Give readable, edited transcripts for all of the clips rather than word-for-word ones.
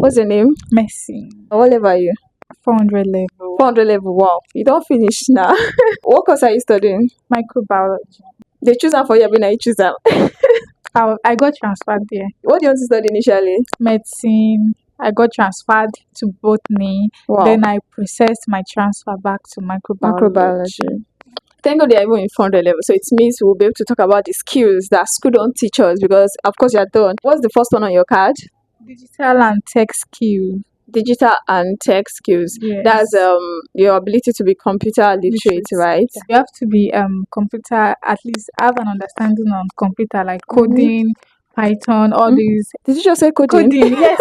What's your name? Mercy. What level are you? 400 level. 400 level. Wow. You don't finish now. What course are you studying? Microbiology. They choose them for you, but I choose them. I got transferred there. What do you want to study initially? Medicine. I got transferred to botany. Wow. Then I processed my transfer back to microbiology. Thank God they are even in 400 level. So it means we'll be able to talk about the skills that school don't teach us because, of course, you're done. What's the first one on your card? Digital and tech skill. Digital and tech skills. Yes. That's your ability to be computer literate, right? You have to be computer, at least have an understanding on computer, like coding, Python, all these. Did you just say coding? Coding, yes.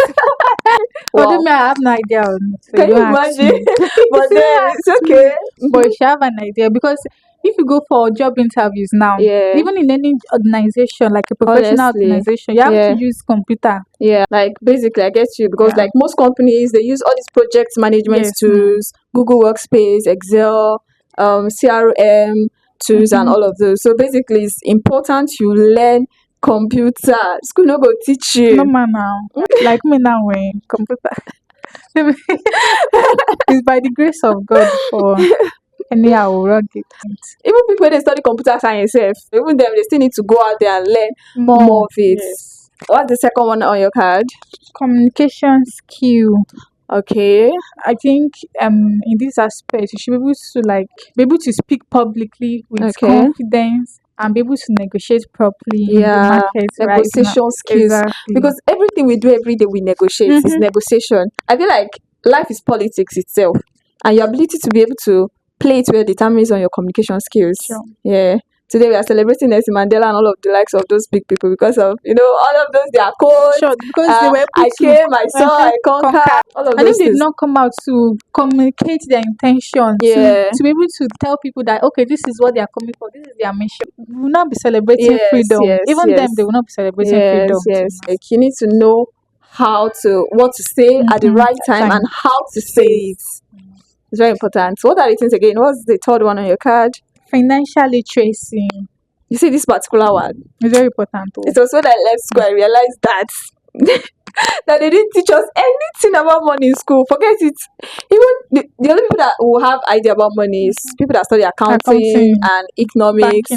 Wow. Coding, I have no idea on it. So Can you don't ask imagine? me. But then it's okay. But you should have an idea because if you go for job interviews now, Yeah. even in any organization, like a professional Honestly, organization, you have yeah. to use computer. Yeah, like basically I get you because Yeah. like most companies they use all these project management Yes, tools, Google Workspace, Excel, CRM tools and all of those. So basically it's important you learn computer. School no go teach you. No man now. Like me now when computer. It's by the grace of God for anyhow rugged. Even people they study computer science, even them they still need to go out there and learn more of it. Yes. What's the second one on your card? Communication skill. Okay. I think in this aspect you should be able to speak publicly with Okay. confidence and be able to negotiate properly in the Yeah, market right negotiation now. skills. Exactly. Because everything we do every day we negotiate is negotiation. I feel like life is politics itself, and your ability to be able to play it well determines on your communication skills. Sure. Yeah. Today we are celebrating Nelson Mandela and all of the likes of those big people because of all of those their codes. Sure, because they were I able to came, I saw, I conquered. All of and those if they did things. not come out to communicate their intention, Yeah. to be able to tell people that okay, this is what they are coming for, this is their mission, we will not be celebrating Yes, freedom. yes, Even yes. them, they will not be celebrating freedom. Yes. Like you need to know what to say at the right time and how to say it. It's very important. So what are the things again? What's the third one on your card? Financial literacy You see this particular one. is very important. It was when I left school I realized that that they didn't teach us anything about money in school. Forget it. Even the only people that will have idea about money is people that study accounting and economics,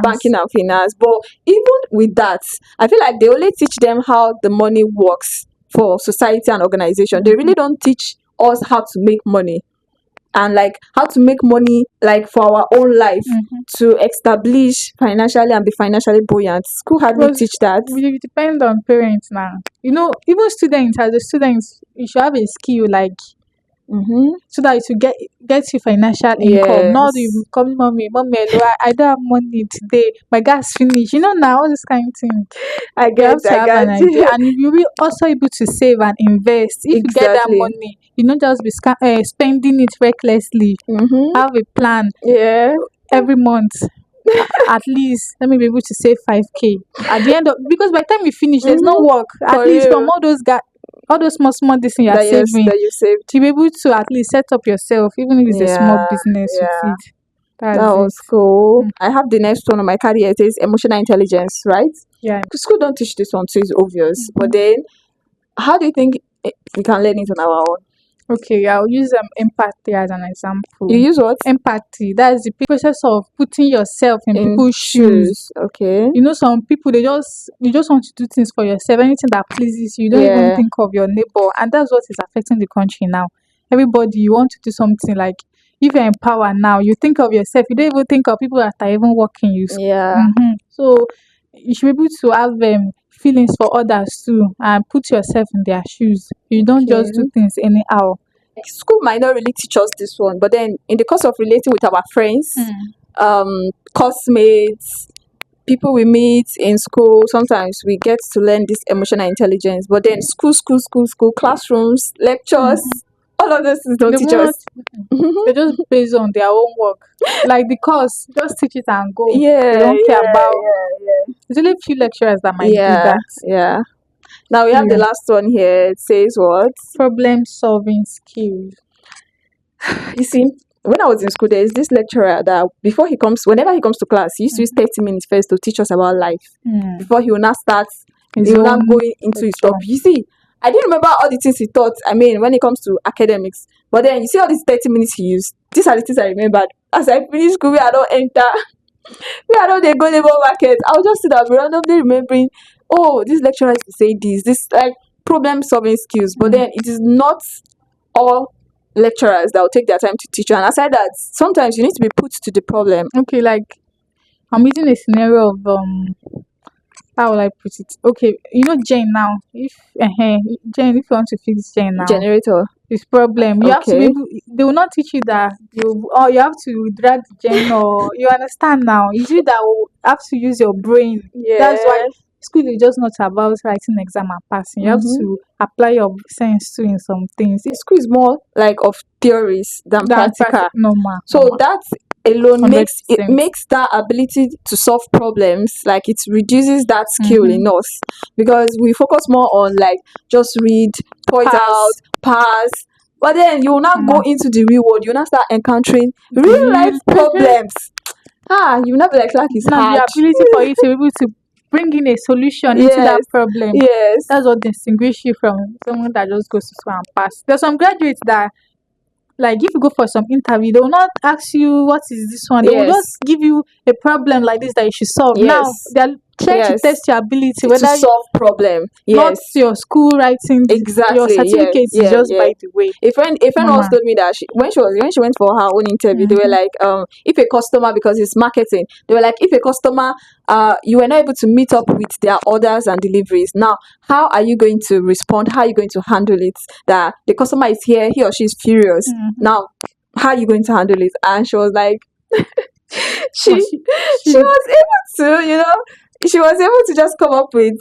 banking and finance. But even with that, I feel like they only teach them how the money works for society and organization. They really don't teach us how to make money and like how to make money like for our own life to establish financially and be financially buoyant. School hardly Because teach that. We depend on parents now. Even students, as a student, you should have a skill like so that you get you financial income. Not you come, mommy, I don't have money today. My gas finish. Now all this kind of thing. I You get have to have an idea, and you will also able to save and invest. If you get that Exactly. money, you not just be spending it recklessly. Have a plan Yeah. every month. At least let me be able to save 5k at the end of, because by the time you finish there's no work. At For least real. from all those small this thing you're that saving, you saved. to be able to at least set up yourself, even if it's a small Yeah, business with yeah. it. That's That was it. cool. I have the next one on my card here. It says emotional intelligence, right? Yeah. School don't teach this one, so it's obvious. But then, how do you think we can learn it on our own? Okay, I'll use empathy as an example. You use what? Empathy. That is the process of putting yourself in people's shoes. Okay. Some people you just want to do things for yourself, anything that pleases you. You don't even Yeah. think of your neighbor, and that's what is affecting the country now. Everybody, you want to do something like, if you're in power now, you think of yourself. You don't even think of people that are even working you. Yeah. So you should be able to have feelings for others too, and put yourself in their shoes. You don't just do things anyhow. School might not really teach us this one, but then in the course of relating with our friends, classmates, people we meet in school, sometimes we get to learn this emotional intelligence. But then school, classrooms, lectures, all of those things don't teach us. They just based on their own work. Like the course, just teach it and go. Yeah, They don't care about. Yeah. There's only a few lecturers that might do that. Yeah. Now we have the last one here. It says what? Problem solving skills. You see, when I was in school, there is this lecturer that whenever he comes to class, he used to use 30 minutes first to teach us about life. Before he will not start, he will not go into his topic. You see, I didn't remember all the things he taught. I mean, when it comes to academics. But then you see all these 30 minutes he used. These are the things I remembered. As I finish school, I don't enter. I don't they go labor market. I'll just sit down randomly remembering, oh, this lecturer used to say this like problem solving skills. But then it is not all lecturers that will take their time to teach you. And aside that, sometimes you need to be put to the problem. Okay, like I'm using a scenario of how will I put it? Okay, you know Jane now. If Jane, if you want to fix Jane now, Generator. this problem you have to be Okay. able, they will not teach you that you have to drag the Jane, or you understand now. It's you that will have to use your brain. That's why Yeah. school is just not about writing exam and passing. You have Mm-hmm. to apply your sense too in some things. School is more like of theories than practical. Normal. So that alone makes it 100%. makes that ability to solve problems, like it reduces that skill Mhm. in us, because we focus more on like just read, point Pass. out, pass. But then you will now go into the real world. You will now start encountering real life problems. You will not be like life is Now hard. the ability for you to be able to bring in a solution into that Yes. problem. Yes. That's what distinguishes you from someone that just goes to school and pass. There's some graduates that, like, if you go for some interview, they will not ask you what is this one. They will Yes. just give you a problem like this that you should solve. Now Yes. they're trying to Yes. test your ability, To whether solve problem. not Yes. your school writing, your Exactly. certificate is just by the way. A friend once Mama. told me that when she went for her own interview, they were like, if a customer, because it's marketing, they were like, if a customer you were not able to meet up with their orders and deliveries, now how are you going to respond? How are you going to handle it? That the customer is here, he or she is furious. Now how are you going to handle it? And she was like, she She was able to, she was able to just come up with,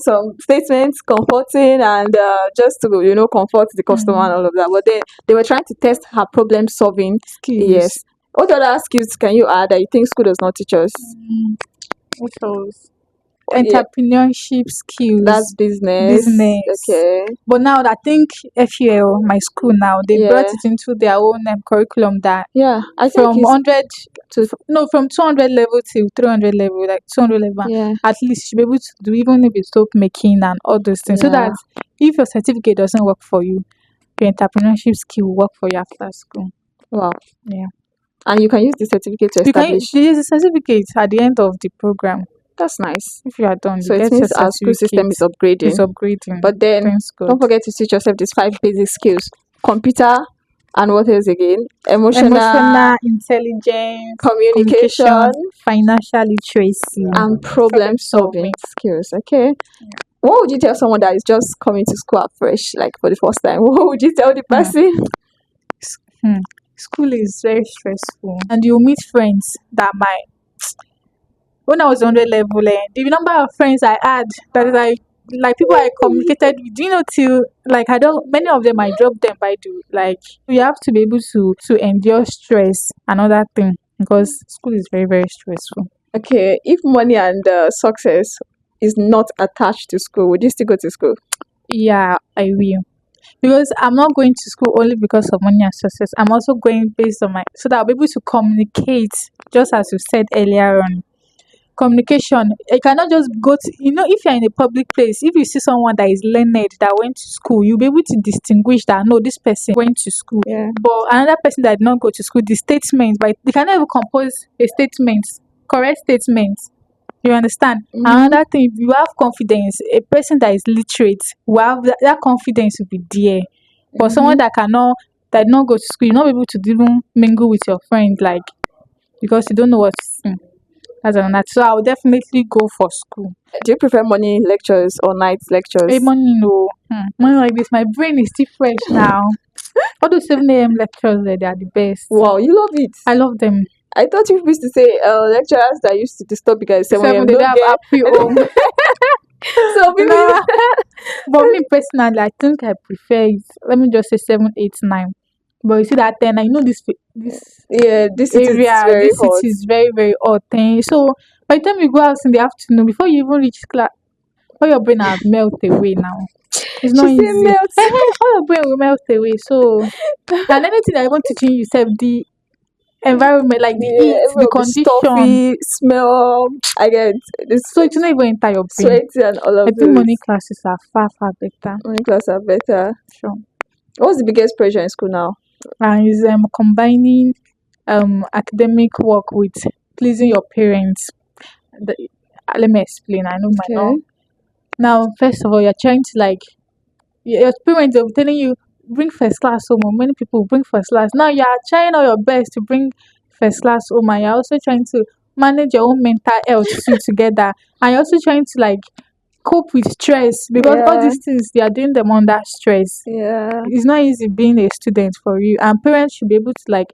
some statements comforting and just to, comfort the customer and all of that. But then they were trying to test her problem solving. skills. Yes. What other skills can you add that you think school does not teach us? What else? Yeah, Entrepreneurship skills. that's business. Okay. But now I think FUL, my school now, they brought Yeah. it into their own curriculum that Yeah. I think from it's 100 to from 200 level to 300 level, like 200 level, yeah. at least you should be able to do, even if it's soap making and all those things, so Yeah. that if your certificate doesn't work for you, your entrepreneurship skill will work for you after school. Wow. Yeah. And you can use the certificate to You can establish. use the certificate at the end of the program. That's nice. If you are done, So you it get your means our school system is certificate. upgrading. It's upgrading. But then Thanks God. don't forget to teach yourself these 5 basic skills: computer, and what else again? Emotional Intelligence, communication, financial literacy, and problem solving skills. Okay. What would you tell someone that is just coming to school afresh, like for the first time? What would you tell the person? School is very stressful, and you meet friends that might. When I was 100 level, the number of friends I had that like people I communicated with, till like I don't, many of them I dropped them by the like. You have to be able to endure stress, another thing, because school is very, very stressful. Okay, if money and success is not attached to school, would you still go to school? Yeah, I will. Because I'm not going to school only because of money and success. I'm also going based on so that I'll be able to communicate, just as you said earlier on. Communication. You cannot just go to, if you're in a public place, if you see someone that is learned that went to school, you'll be able to distinguish that no, this person went to school. Yeah. But another person that did not go to school, the statement, but they cannot even compose a statement, correct statement. You understand? Another thing, you have confidence. A person that is literate will have that confidence will be there. But someone that did not go to school, you're not able to even mingle with your friends, like, because you don't know what to say. That's another. So I would definitely go for school. Do you prefer morning lectures or night lectures? Hey, morning, no. Morning like this, my brain is still fresh now. All those 7 a.m. lectures, they are the best. Wow, you love it. I love them. I thought you used to say lecturers that used to disturb you guys 7 a.m. They have happy home. So people, But me personally, I think I prefer it. Let me just say 7, 8, 9. But you see that 10, I know this yeah, this city is area, very this hot. city is very, very hot. So by the time you go out in the afternoon, before you even reach class, all your brain has melt away now. It's not She say easy. melt. All your brain will melt away. So and anything that I want teaching you, self, environment, like the Yeah, heat, the everyone be condition. stuffy, smell. I get this So it will not even enter your brain. sweaty and all I of think those. morning classes are far, far better. Only class are better. Sure. What's the biggest pressure in school now? And is combining academic work with pleasing your parents. The, let me explain. I know my Okay. now. First of all, you're trying to like your parents are telling you bring first class home. Or many people bring first class. Now you are trying all your best to bring first class home, and you're also trying to manage your own mental health too together, and you're also trying to like cope with stress because all Yeah, these things they are doing them under stress. yeah, It's not easy being a student for you, and parents should be able to like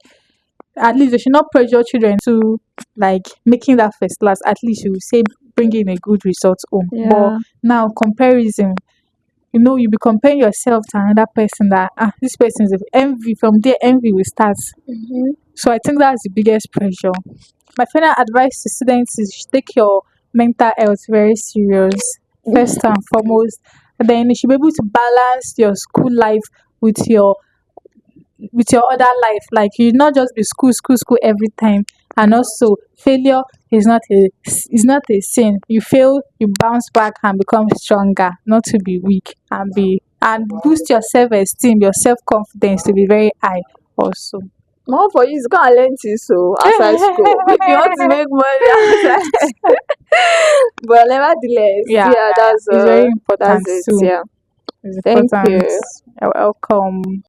at least they should not pressure children to like making that first class. At least you say bringing a good result home. But yeah. now comparison, you be comparing yourself to another person that this person is envy. From there envy will start. Mm-hmm. So I think that's the biggest pressure. My final advice to students is you should take your mental health very serious first and foremost. And then you should be able to balance your school life with your other life. Like you not just be school, school, school every time. And also failure is not a sin. You fail, you bounce back and become stronger, not to be weak and boost your self-esteem, your self-confidence to be very high also. More for you is go and learn things so outside school. If you want to make money outside. But nevertheless, Yeah, yeah, it's very that's important it. too. Yeah. It's Thank important. you. You're welcome.